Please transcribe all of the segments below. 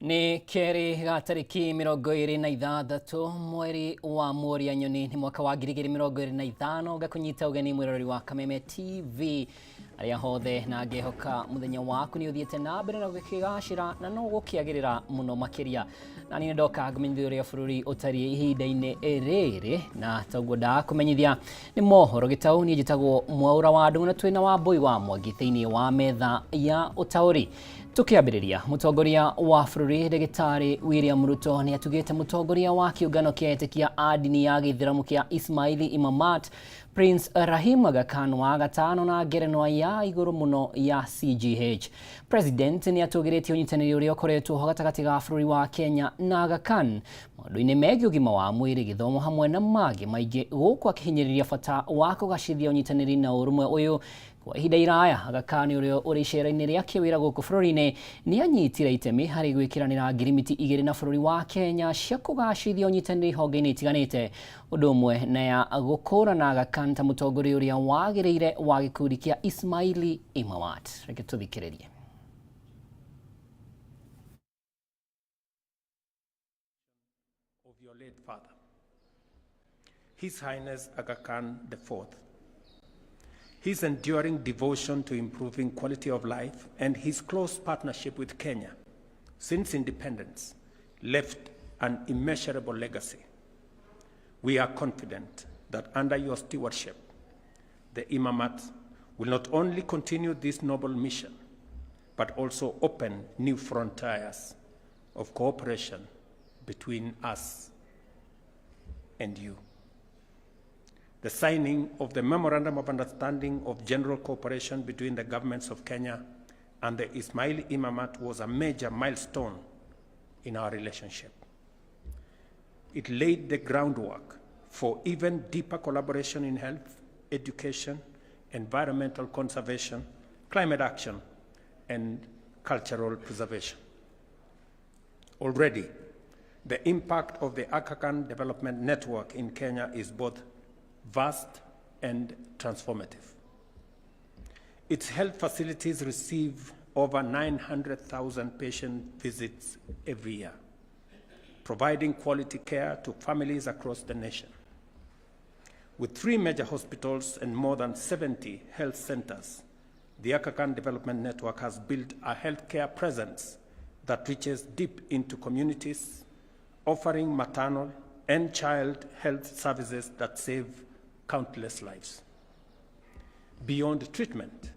Ni keri ga tariki 26 mweri wa Moria Nyoni ni mwaka wa 2025 gakunyita ugeni mwirori wa Kameme TV aria hothe na ngehoka muthenya waku ni uthiete na mbere na gukigashira na no gukiagirira muno makiria na ni ndoka ngumenyithia bururi utari ihinda-ini riri na taguo da kumenyithia ni mohoro gitauni jitagwo Mwaura wa Ndungu na twina wa Mbui wa Mwangi thiini wa metha ya utauri. Tukiambiriria mutongoria wa bururi Ndagitari William Ruto ni atugite mutongoria wa kiungano kia etekia adini ya Githiramu kia Ismaili Imamat Prince Rahim Aga Khan wa gatano na ngerenwa ya iguru muno ya CGH. President ni atugirite unyitaniri uria ukoretwo gatagati ga bururi wa Kenya na Aga Khan maundu-ini megie ugima wa mwiri githomo hamwe na magi maingi guku akihinyiriria bata wa kugacithia unyitaniri na urumwe uyu kwa ihinda iraya. Aga Khan uria uri icera-ini riake wira guku bururi-ini ni anyitire itemi hari gwikiranira ngirimiti 2 na bururi wa Kenya cia kugacithia unyitaniri honge-ini itiganite undu umwe na ya gukurana Aga Khan ta mutongoria uria wagiriire wa gikundi kia Ismaili Imamat. Reke tuthikiririe. Of your late father, His Highness Aga Khan IV. His enduring devotion to improving quality of life and his close partnership with Kenya since independence left an immeasurable legacy. We are confident that under your stewardship, the Imamat will not only continue this noble mission, but also open new frontiers of cooperation between us and you. The signing of the Memorandum of Understanding of General Cooperation between the governments of Kenya and the Ismaili Imamat was a major milestone in our relationship. It laid the groundwork for even deeper collaboration in health, education, environmental conservation, climate action, and cultural preservation. Already, the impact of the Aga Khan Development Network in Kenya is both vast and transformative. Its health facilities receive over 900,000 patient visits every year, providing quality care to families across the nation. With 3 major hospitals and more than 70 health centers, the Aga Khan Development Network has built a healthcare presence that reaches deep into communities, offering maternal and child health services that save countless lives. Beyond treatment,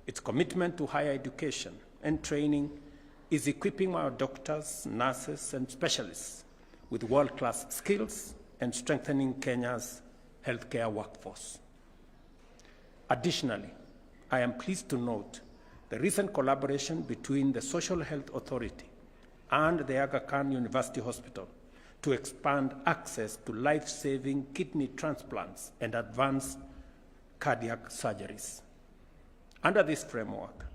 its commitment to higher education and training is equipping our doctors, nurses, and specialists with world-class skills and strengthening Kenya's healthcare workforce. Additionally, I am pleased to note the recent collaboration between the Social Health Authority and the Aga Khan University Hospital to expand access to life-saving kidney transplants and advanced cardiac surgeries. Under this framework,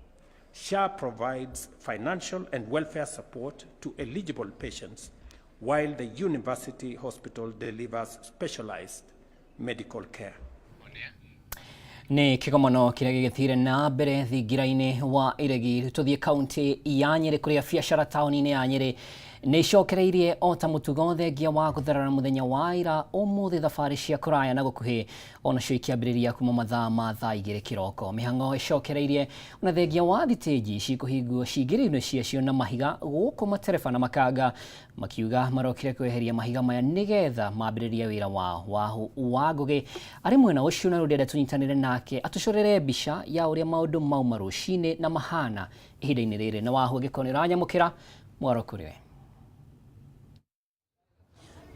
SHA provides financial and welfare support to eligible patients, while the university hospital delivers specialized medical care. Ni kigomono kiria gigithire na mbere thingira-ini wa iregi tuthie kaunti ya Nyeri kuria biacara tauni-ini ya Nyeri ni cokereirie o ta mutugo thengia wa gutherera muthenya wa ira umuthi thabari cia kuraya na gukuhi ona cio ikiambiriria kuma mathaa ma thaa 2 kiroko. Mihango icokereirie ona thengia wa thiteji cikuhingwo cingiriro ciacio na mahiga guku matereba na makanga makiuga marokire kweheria mahiga maya nigetha mambiririe wira wao wa ngugi. Ari mwena ucio na rudenda tunyitanire nake atucorere mbica ya uria maundu mauma rucini na mahana ihinda-ini riri na wahu gikonira nyamukira mwaro kuriwe.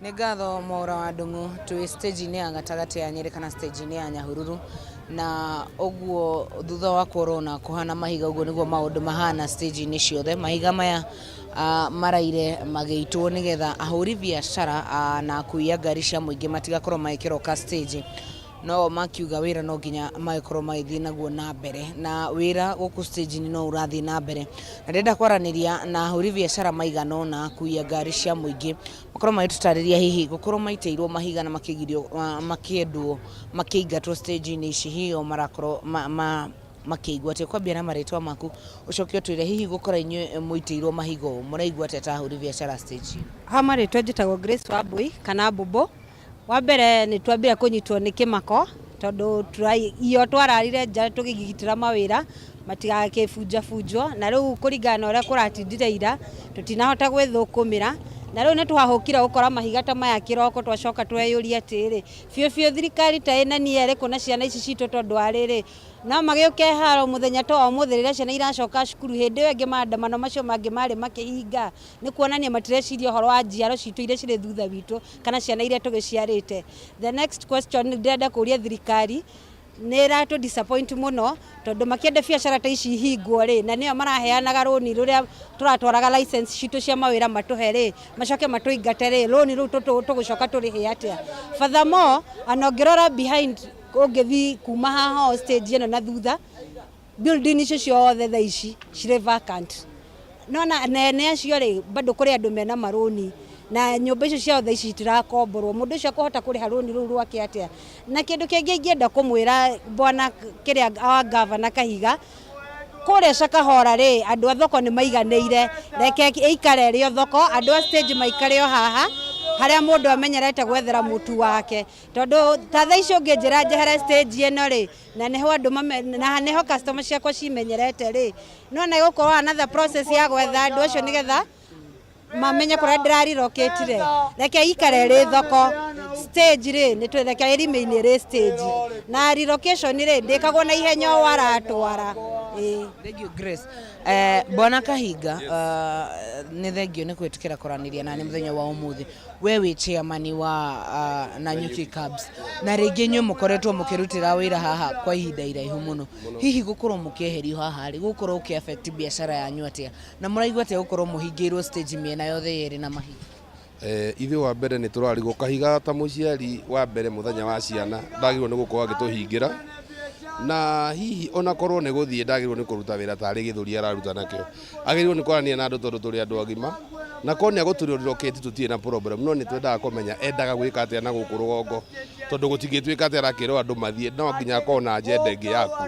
Nĩ ngatho Mwaura wa Ndungu twi stage-inĩ ya gatagati ya Nyeri kana stage-inĩ ya Nyahururu na ũguo thutha wa corona kuhana mahiga ũguo nĩguo maũndũ mahana stage-inĩ ciothe. Mahiga maya maraire magĩitwo nĩgetha ahũri biacara na kuia ngari cia mũingĩ matigakorwo magĩkĩroka stage no makiuga wira no nginya magĩkorwo magĩthiĩ naguo na mbere na wira gũkũ stage-inĩ no ũrathiĩ na mbere. Na ndenda kwaraniria na ahũri biacara maigana na kuia ngari cia mũingĩ makorwo magĩtũtarĩria hihi gũkorwo maitĩirwo mahiga na makĩgirio makĩendwo makĩingatwo stage-inĩ ici hiyo marakorwo makiigua te kwambia na maritwa maku ucokio twire hihi gukora inywe muitirwo mahigo muraigua te ta huri biashara stage ha maritwa njitagwo Grace Wambui kana Bubu wa mbere ni twambire kunyitwo ni kimako tondu iyo twararire nja tugigitira mawira matigake funjwo na riu kuringana uria kuratindire ira tutinahota gwithukumira na riu nituhahukira gukora mahiga ta maya kiroko twacoka tweyuria atiri biu thirikari ta ina niere kuna ciana ici citu tondu ariri na magiuke haro muthenya to umuthirira ciana iracoka cukuru hindi wengi maandamano macio mangi mari makihinga ni kuonania matireciria uhoro wa njiaro citu iria ciri thutha witu kana ciana iria tugiciarite. The next question ndenda kuria thirikari nera to disappoint muno tondu makienda biashara ta ici hingwo ri na niyo maraheanaga roni ruria turatwaraga license citu cia mawira matuhe ri macoke matuingate ri roni ru tugucoka turihe atia. Furthermore anongirora behind ungithi kuma haha stage ino na thutha building icio ciothe tha ici cire vacant nona nene acio ri bado kuri andu mena maroni na nyumba icio ciothe ici tirakomborwo mundu ucio kuhota kuriha roni ru rwake atia. Na kindu kingi ngienda kumwira bwana kiria wa governor Kahiga kure Shakahora ri andu a thoko ni maiganeire reke ikare rio thoko andu a stage maikare o haha haria mundu amenyerete gwethera mutu wake tondu ta tha icio nginjira njehera stage eno ri na neho andu na neho customer ciakwa cimenyerete ri no na gukorwo another process ya gwetha andu acio nigetha mamenye kuria ndirariroketire reke ikare ri thoko stage ri ni twireke remain ri stage na relocation ri ndikagwo na ihenya waratwara. Thank you Grace. Bwana Kahiga ni thengio ni kwitikira kuraniria na ni muthenya wa umuthi we wi chairman wa Nanyuki Cabs na ringi nyu mukoretwo mukirutira wira haha kwa ihinda iraihu muno hihi gukorwo mukieherio haha ri gukorwo ki affect biashara yanyu atia na muraigwa te gukorwo muhingirwo stage miena yothe yeri na mahiga ithe wa mbere ni turarigwo Kahiga ta muciari wa mbere muthenya wa ciana ndagirwo ni gukorwo agituhingira na hihi ona korwo ne guthie ndagirwo ni kuruta wira tari githuri araruta nakio agirwo ni kwarania na andu tondu turi andu agima na konia guturiroketi tutie na problem no ni twendaga kumenya endaga gwika atia na guku rugongo tondu gutingitwika atia rakiro andu mathie no nginya kona agenda ingi yaku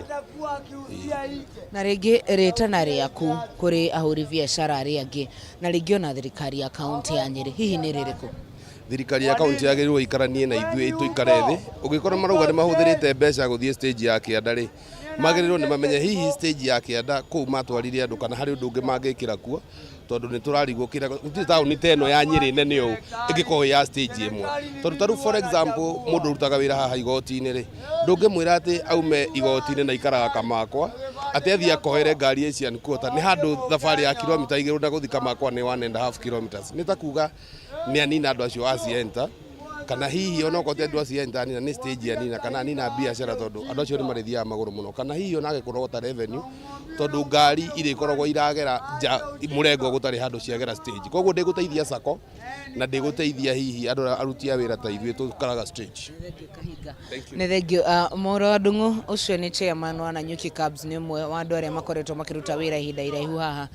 na ringi ritana riaku kuri ahuri biashara ari angi na ringi ona thirikari ya county ya Nyeri hihi ni ririku thirikari ya kaunti yagirwo ikaranie na ithuĩ tuikare thi ugikora marauga ni mahuthirite mbeca guthie stage ya kianda ri magirirwo ni mamenye hihi stage ya kianda kuu matwarire andu kana hari undu ungi mangikira kuo tondu ni turarigwo kira gutiri tauni teno ya Nyeri nene uu ingiko ya stage imwe tondu taru for example mundu rutaga wira haha igoti-ini ri ndungimwira ati aume igoti-ini na ikaraga kamakwa ati athie akohere ngari Asian Quarter ni handu thabari ya kilomita igĩrĩ na guthika makwa ni 1.5 kilometers ni takuga ni anina andu acio acienta kana hihi ona kote andu acienta ni stage ya nina kana nina biashara tondu andu acio ni marithiaga maguru muno kana hihi ona agikorwo ta revenue tondu ngari iri koragwo iragera murengo gutari handu ciagera stage koguo ndiguteithia sako na ndiguteithia hihi andu aruti a wira ta ithuĩ tukaraga stage. Ni thengio Moro wa Ndung'u ucio ni chairman wa Nanyuki Cabs ni mwe wa andu aria makoretwo makiruta wira ihinda iraihu haha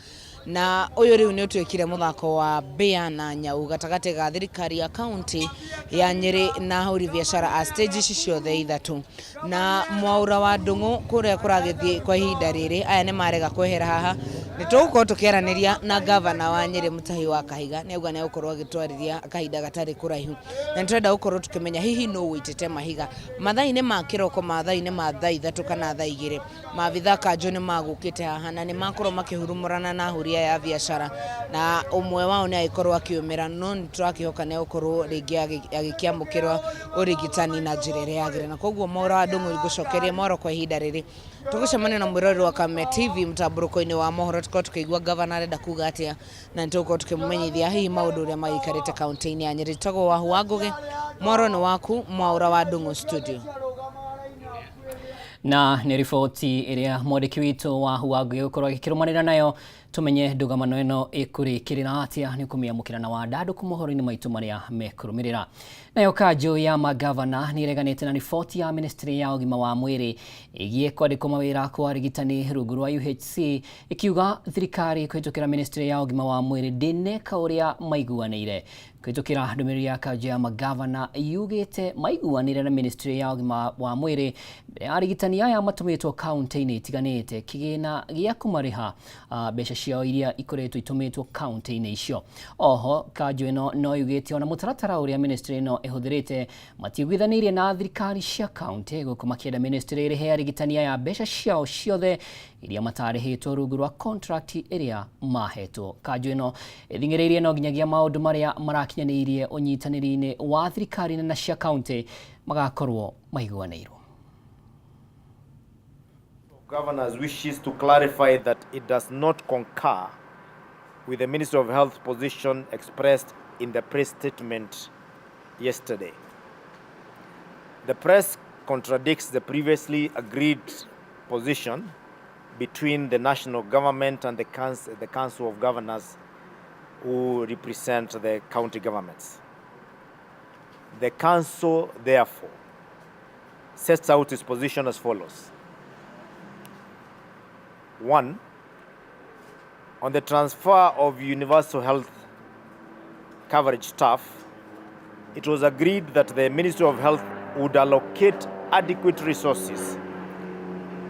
na uyu riu ni utwikire muthako wa bea na nyau gatagate ga thirikari ya county ya Nyeri na ahuri biashara a stage ici ciothe ithatu na Mwaura wa Ndung'u kuria kuragithie kwa ihinda riri aya ni marega kwehera haha ni tugukorwo tukiaraniria na governor wa Nyeri Mutahi wa Kahiga ni auga ni gukorwo agitwariria kahinda gatari kuraihu na nturenda gukorwo tukimenya hihi no witete mahiga mathaini ma kiroko mathaini ma thaa ithatu kana thaa igiri mavitha kanjo ni magukite haha na ni makorwo makihurumurana na ahuri ya biashara na umwe wao ni aikorwo akiumira no niturakihoka ni gukorwo ringi agikiamukirwa urigitani na njira yagire na koguo Mwaura wa Ndung'u gucokeria Moro kwa ihinda riri tugucemania na mwirori wa Kameme TV mtamburuko-ini wa mohoro tuko tukigwa governor arenda kuga atia na nituko tukimumenyithia hihi maundu uria magikarite kaunti-ini ya Nyeri tago wa Huangugi Moro ni waku Mwaura wa Ndung'u studio. Na ni riboti iria mwandiki witu wa Huangugi gukorwo agikirũmanĩra nayo tumenye ndugamano ino ikurikirira atia ni kumiamukira na wadadu kumuhoro-ini maitu maria mekurumirira. Nayo kanjo ya magavana ni ireganite na riboti ya ministry ya ugima wa mwiri igie kwandikwo mawira kwa arigitani rungu rwa UHC ikiuga thirikari kwitukira ministry ya ugima wa mwiri ndineka uria maiguanire. Kwitukira ndumiriri ya kanjo ya magavana yugite maiguanire na ministry ya ugima wa mwiri arigitani aya matumitwo county-ini itiganite kigina gia kumariha besha ciao iria ikoretwo itumitwo county-ini icio. Oho kanjo ino no yugite ona mutaratara uria ministry ino ihuthirite matiguithanirie na thirikari cia county gukumakienda ministry irihe arigitani aya besha ciao ciothe iria matarihitwo rungu rwa contract iria mahetwo. Kanjo ino ithingiririe no nginyagia maundu maria marakinyanirie unyitaniri-ini wa thirikari na cia county magakorwo maiguanirwo. Governors wishes to clarify that it does not concur with the Ministry of Health position expressed in the press statement yesterday. The press contradicts the previously agreed position between the national government and the Council of Governors who represent the county governments. The Council, therefore, sets out its position as follows. 1. On the transfer of universal health coverage staff, it was agreed that the Ministry of Health would allocate adequate resources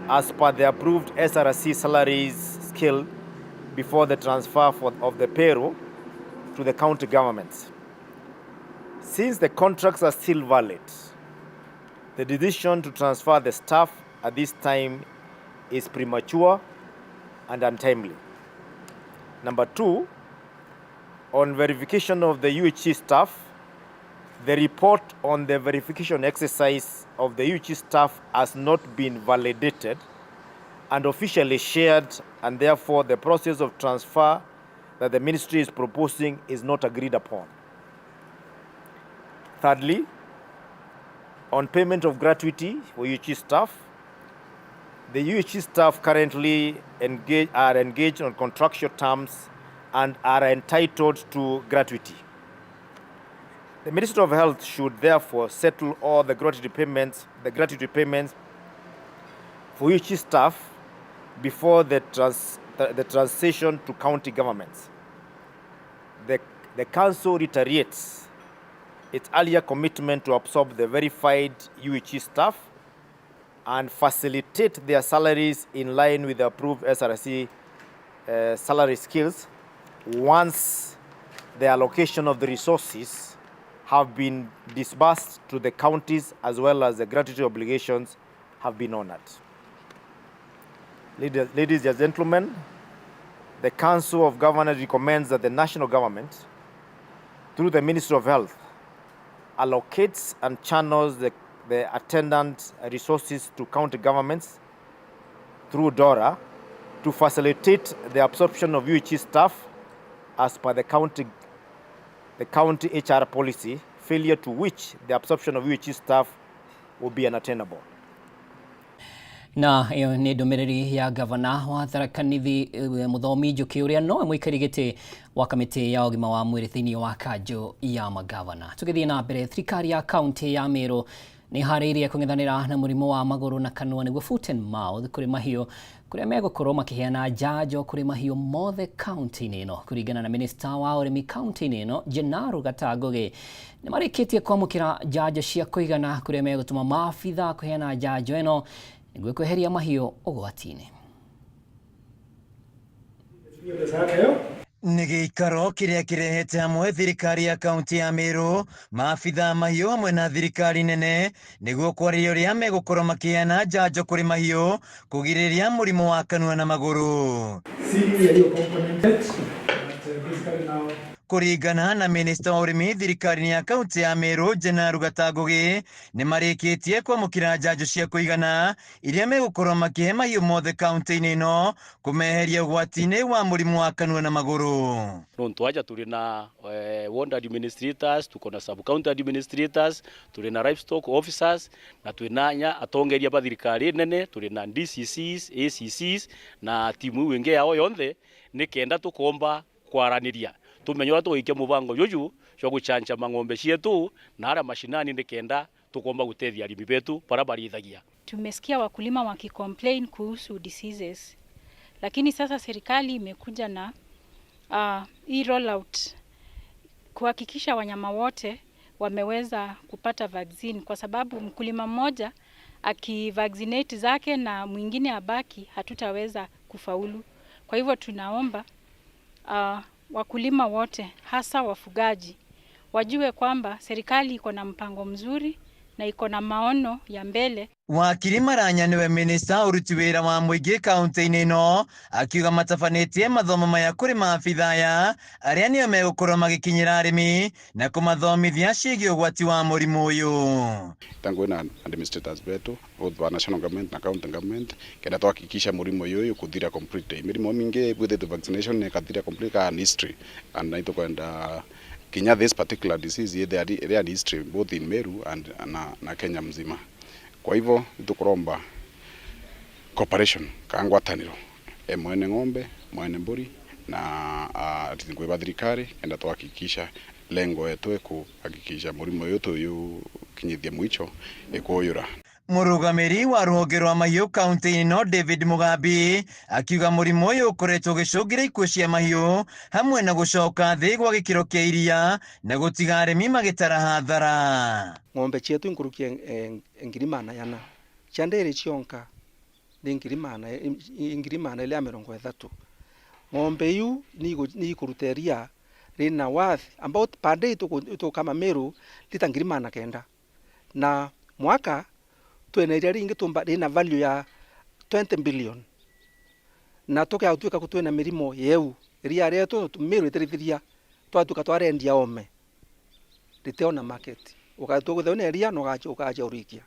as per the approved SRC salaries scale before the transfer of the payroll to the county governments. Since the contracts are still valid, the decision to transfer the staff at this time is premature and untimely. Number 2, on verification of the UHC staff, the report on the verification exercise of the UHC staff has not been validated and officially shared, and therefore the process of transfer that the ministry is proposing is not agreed upon. Thirdly, on payment of gratuity for UHC staff, the UHC staff currently are engaged on contractual terms and are entitled to gratuity. The Ministry of Health should therefore settle all the gratuity payments for UHC staff before the transition to county governments. The Council reiterates its earlier commitment to absorb the verified UHC staff and facilitate their salaries in line with the approved SRC salary scales once the allocation of the resources have been disbursed to the counties, as well as the gratuity obligations have been honored. Ladies and gentlemen, the Council of Governors recommends that the national government, through the Ministry of Health, allocates and channels the attendant resources to county governments through DORA to facilitate the absorption of UHC staff as per the county HR policy, failure to which the absorption of UHC staff will be unattainable. Na iyo ni ndumiriri ya gavana wa Tharaka Nithi Muthomi Njuki uria no mwikari giti wa kamiti ya ugima wa mwiri thiini wa kanjo ya magavana. Tugithii na mbere, thirikari ya county ya Meru ni hariirie kung'ethanira na murimu wa maguru na kanua niguo foot and mouth kuri mahiu kuria megukorwo makiheana njanjo kuri mahiu mothe county-ini ino. Kuringana na minister wa urimi county-ini ino Jenaru Gatagoge, ni marikitie kwamukira njanjo cia kuigana kuria megutuma maabitha kuheana njanjo ino niguo kweheria mahiu ugwati-ini. Nĩ gĩikaro kĩrĩa kĩrehete hamwe thirikari ya kaunti ya Meru, maabitha mahiũ hamwe na thirikari nene nĩguo kwarĩrĩria ũrĩa megũkorwo makĩheana njanjo kũrĩ mahiũ kũgirĩrĩria mũrimũ wa kanua na magũrũ. Kũringana na minista wa ũrĩmi thirikari-inĩ ya kaunti ya Meru Jenaru Gatagugi nĩ marĩkĩtie kwamũkĩra njanjo cia kũigana iria megũkorwo makĩhe mahiũ mothe kaunti-inĩ ĩno kũmeheria ũgwati-inĩ wa mũrimũ wa kanua na magũrũ. Ntuaja tuli na ward administrators, tuko na sub county administrators, tuli na livestock officers na twinanya atongeria ba thirikari nene, tuli na DCCs, ACCs na timu wenge yao yonthe nikenda tukomba kwaraniria tumenyora tuikia mubango yuju cyo guchanja mang'ombe cietu na ara mashinani nikenda tukomba gutethia arimi betu para barithagia. Tumesikia wakulima wakicomplain kuhusu diseases, lakini sasa serikali imekuja na hii rollout kuhakikisha wanyama wote wameweza kupata vaccine, kwa sababu mkulima mmoja akivaccinate zake na mwingine abaki hatutaweza kufaulu. Kwa hivyo tunaomba wakulima wote hasa wafugaji wajue kwamba serikali iko na mpango mzuri na iko na maono ya mbele. Wakiri Maranya niwe minista uruti wira wa muingi kaunti-inĩ ĩno akiuga matabanĩtie mathomo maya kũrĩ maabitha aya arĩa nĩo megũkorwo magĩkinyĩra arĩmi na kũmathomithia ciĩgiĩ ũgwati wa mũrimũ ũyũ. Tangu na administrators wetu both wa national government na county government kenda tuhakikisha mũrimũ ũyũ kuthira complete. Mĩrimũ mingi with the vaccination ne kathira complete an history and naito kwenda kinya this particular disease there are history both in Meru and na Kenya mzima. Kwa hivyo tukuromba cooperation kangwataniro mwene ng'ombe mwene mburi na tingwe thirikari kenda tuhakikisha lengo yetu kuhakikisha mũrimũ ũyũ tuyukinyithia mwicho ikuyura. Mũrũgamĩrĩri wa rũhonge rwa mahiũ kaunti-inĩ ĩno David Mugambi akiuga mũrimũ ũyũ ũkoretwo ũgĩcũngĩra ikuũ cia mahiũ hamwe na gũcoka thĩ gwa gĩkĩro kĩa iria na gũtiga arĩmi magĩtara hathara. Ng'ombe cietu inkurukia ngirimana yana chandere cionka ni ngirimana ile ya 30. Ng'ombe yu ni ikuruteria rina worth about per day to kama Meru lita ngirimana kenda na mwaka tueneria ringi tumba rina value ya 20 billion na toka atuika kutwena mirimo yeu ria reto Meru iterithiria twatuka twarendia ome riteona market ukatuguthe ria no gacha urikia.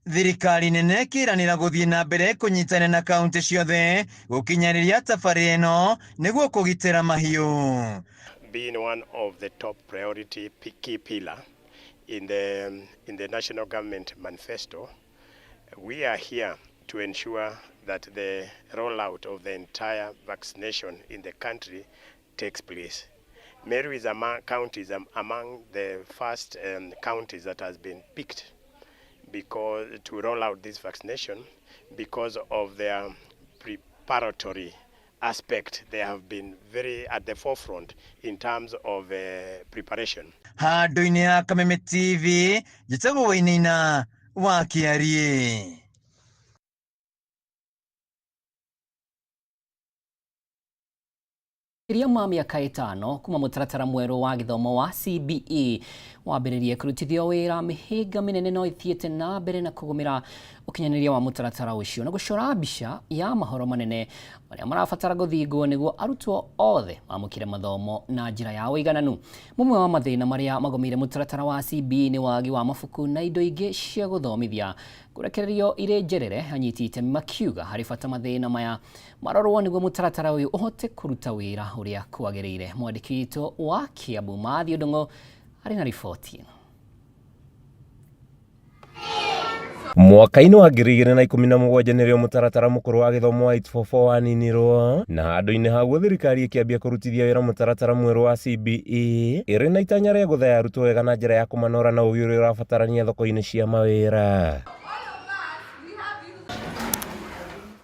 Thirikari nene kiranira guthie na mbere kunyitana na kaunti ciothe gukinyariria tabarĩra ĩno nĩguo kũgitĩra mahiũ. Being one of the top priority key pillar in the national government manifesto, we are here to ensure that the rollout of the entire vaccination in the country takes place. Meru is among the first counties that has been picked to roll out this vaccination because of their preparatory aspect. They have been very at the forefront in terms of preparation. Handũ-inĩ ha Kameme TV njĩtagwo Wainaina wa Kĩarie. Iria ma miaka 5 kuma mũtaratara mwerũ wa gĩthomo wa CBE wambĩrĩrie kũrutithio wĩra mĩhĩnga mĩnene no ithiĩte na mbere na kũgũmĩra ũkinyanĩria wa mũtaratara ũcio na gũcora mbica ya mahoro manene marĩa marabatara gũthingwo nĩguo arutwo othe mamũkĩre mathomo na njĩra ya ũigananu. Mũmwe wa mathĩna marĩa magũmĩire mũtaratara wa CBE nĩ wagi wa mabuku na indo ingĩ cia gũthomithia. Kũrekererio irĩ njerere anyiti itemi makiuga harĩ bata mathĩna maya marorwo nĩguo mũtaratara ũyũ ũhote kũruta wĩra ũrĩa kwagĩrĩire. Mwandĩki witũ wa Kiambu Mathiũ Ndung'u arĩ na riboti ĩno. Mwaka-inĩ wa 2017 nĩrĩo mũtaratara mũkũrũ wa gĩthomo wa 844 waninirwo na handũ-inĩ haguo thirikari ĩkĩambia kũrutithia wĩra mũtaratara mwerũ wa CBE ĩrĩ na itanya rĩa gũthaya arutwo wega na njĩra ya kũmanora na ũgĩ ũrĩa ũrabatarania thoko-inĩ cia mawĩra.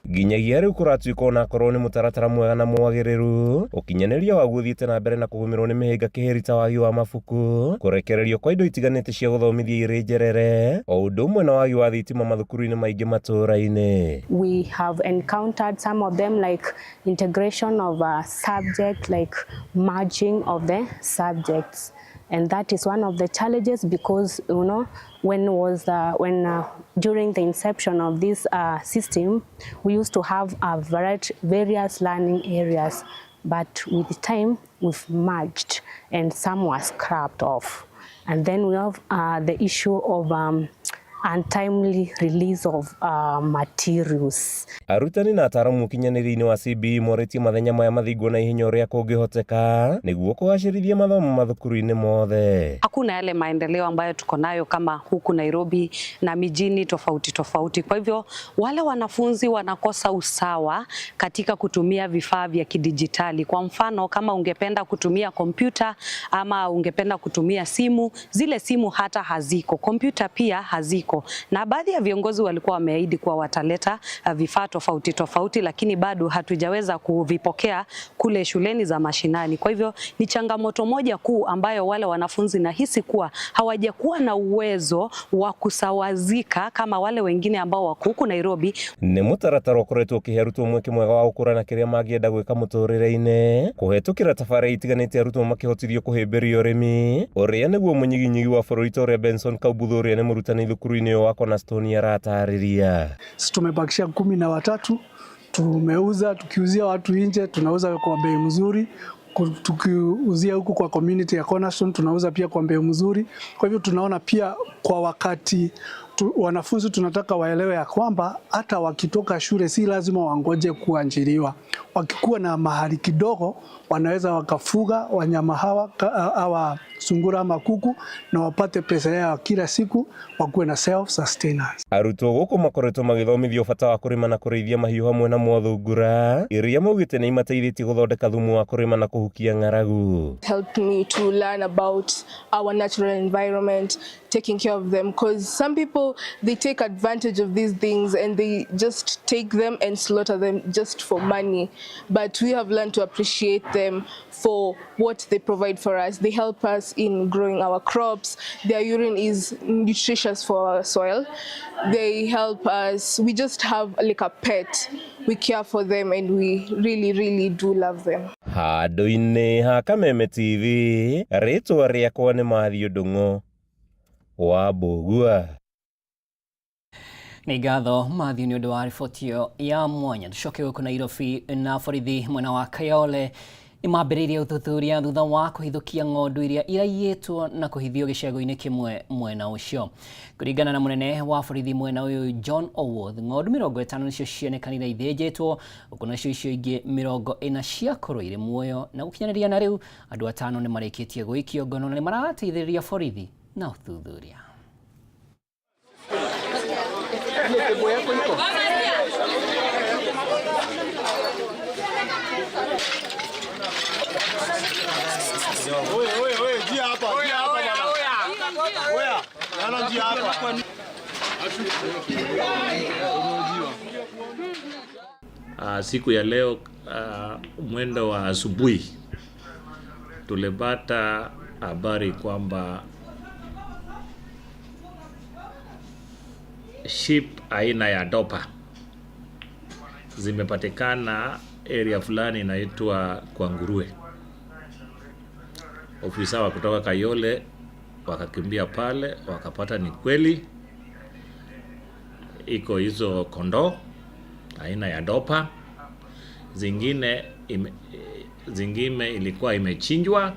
Nginyagia rĩu kũratuĩka ona akorwo nĩ mũtaratara mwega na mwagĩrĩru, ũkinyanĩria waguo ũthiĩte na mbere na kũgũmĩrwo nĩ mĩhĩnga kĩhĩri ta wagi wa mabuku, kũrekererio kwa indo itiganĩte cia gũthomithia irĩ njerere, o ũndũ ũmwe na wagi wa thitima mathukuru-inĩ maingĩ matũũra-inĩ. We have encountered some of them like integration of a subject, like merging of the subjects. And that is one of the challenges because, you know, during the inception of this system, we used to have various learning areas. But with time, we've merged and some were scrapped off. And then we have the issue of untimely release of materials. Arutani na ataramu kinyanĩria-inĩ wa CBE moretie mathenya maya mathingwo na ihenya ũrĩa kũngĩhoteka nĩguo kũgacĩrithia mathomo mathukuru-inĩ mothe. Hakuna yale maendeleo ambayo tuko nayo kama huku Nairobi na mijini tofauti tofauti. Kwa hivyo wale wanafunzi wanakosa usawa katika kutumia vifaa vya kidijitali. Kwa mfano kama ungependa kutumia kompyuta ama ungependa kutumia simu, zile simu hata haziko, kompyuta pia haziko. Na baadhi ya viongozi walikuwa wameahidi kuwa wataleta vifaa tofauti tofauti, lakini bado hatujaweza kuvipokea kule shuleni za mashinani. Kwa hivyo ni changamoto moja kuu ambayo wale wanafunzi nahisi kuwa hawajakuwa na uwezo wa kusawazika kama wale wengine ambao wako huku Nairobi. Nĩ mũtaratara ũkoretwo ũkĩhe arutwo mweke mwega wa gũkũrana kĩrĩa mangĩenda gwĩka mũtũrĩre-inĩ, kũhetũkĩra tabarĩra itiganĩte arutwo makĩhotithio kũhĩmbĩria ũrĩmi, ũrĩa nĩguo mũnyiginyigi wa bũrũri Victoria Benson Kaubutho ũrĩa nĩ mũrutani thukuru-inĩ ũyũ wa Cornerstone aratarĩria. Tumebakisha 13, tumeuza, tukiuzia watu nje tunauza kwa bei mzuri, tukiuzia huku kwa community ya Cornerstone tunauza pia kwa bei mzuri. Kwa hivyo tunaona pia kwa wakati wanafunzi tunataka waelewe ya kwamba hata wakitoka shule si lazima wangoje kuajiriwa. Wakikuwa na mahali kidogo wanaweza wakafuga wanyama hawa sungura ama kuku na wapate pesa yao kila siku, wakuwe na self sustenance. Arutwo gũkũ makoretwo magĩthomithio bata wa kũrĩma na kũrĩithia mahiũ hamwe na mwathungura, iria maugĩte nĩ imateithĩtie gũthondeka thumu wa kũrĩma na kũhukia ng'aragu. Helped me to learn about our natural environment, taking care of them, because some people they take advantage of these things and they just take them and slaughter them just for money. But we have learned to appreciate them for what they provide for us. They help us in growing our crops. Their urine is nutritious for our soil. They help us. We just have like a pet. We care for them and we really do love them. Handũ-inĩ ha Kameme TV, rĩtwa rĩakwa nĩ Mathiũ Ndung'u wa Mbũgua. Nĩ ngatho Mathiũ nĩ ũndũ wa riboti ya mwanya. Tucoke gũkũ Nairobi na borithi mwena wa Kayole nĩ mambĩrĩirie ũthuthuria thutha wa kũhithũkia ng'ondu iria iraiyĩtwo na kũhithio gĩcegũ-inĩ kĩmwe mwena ũcio. Kũringana na mũnene wa borithi mwena ũyũ John Owoth, ng'ondu 50 nĩcio cionekanire ithĩnjĩtwo, huku nacio icio ingĩ 40 ciakorwo irĩ muoyo, na gũkinyanĩria na rĩu andũ 5 nĩ marĩkĩtie gũikio ngono na nĩ marateithĩrĩria borithi na ũthuthuria. Siku ya leo mwendo wa asubuhi tulipata habari kwamba sheep aina ya dopa zimepatikana area fulani inaitwa kwa Nguruwe. Ofisa wa kutoka Kayole wakakimbia pale, wakapata ni kweli iko hizo kondoo aina ya dopa, zingine ilikuwa imechinjwa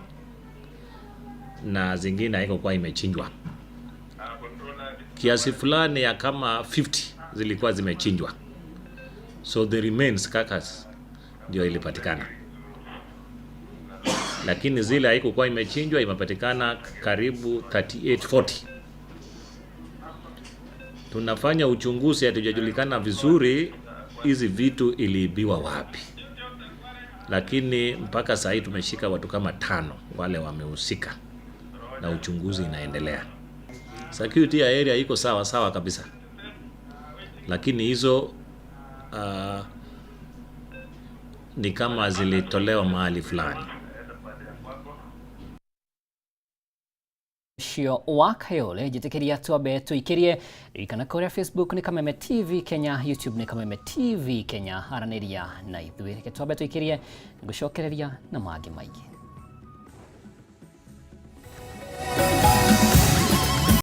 na zingine haikuwa imechinjwa. Kiasi fulani ya kama 50 zilikuwa zimechinjwa, so the remains carcass ndio ilipatikana, lakini zile haikuwa imechinjwa imepatikana karibu 38-40. Tunafanya uchunguzi, hatujajulikana vizuri hizi vitu iliibiwa wapi, lakini mpaka sasa hivi tumeshika watu kama 5 wale wamehusika na uchunguzi inaendelea. Security ya area iko sawa kabisa, lakini hizo ni kama zilitolewa mahali fulani. Cio wa Kayole jitikiria tuabe tuikirie ikana kũrĩa Facebook ni Kameme TV Kenya, YouTube ni Kameme TV Kenya, aranĩria na ithuĩ. Reke tuabe tuikirie ngũcokereria na mangĩ maingĩ.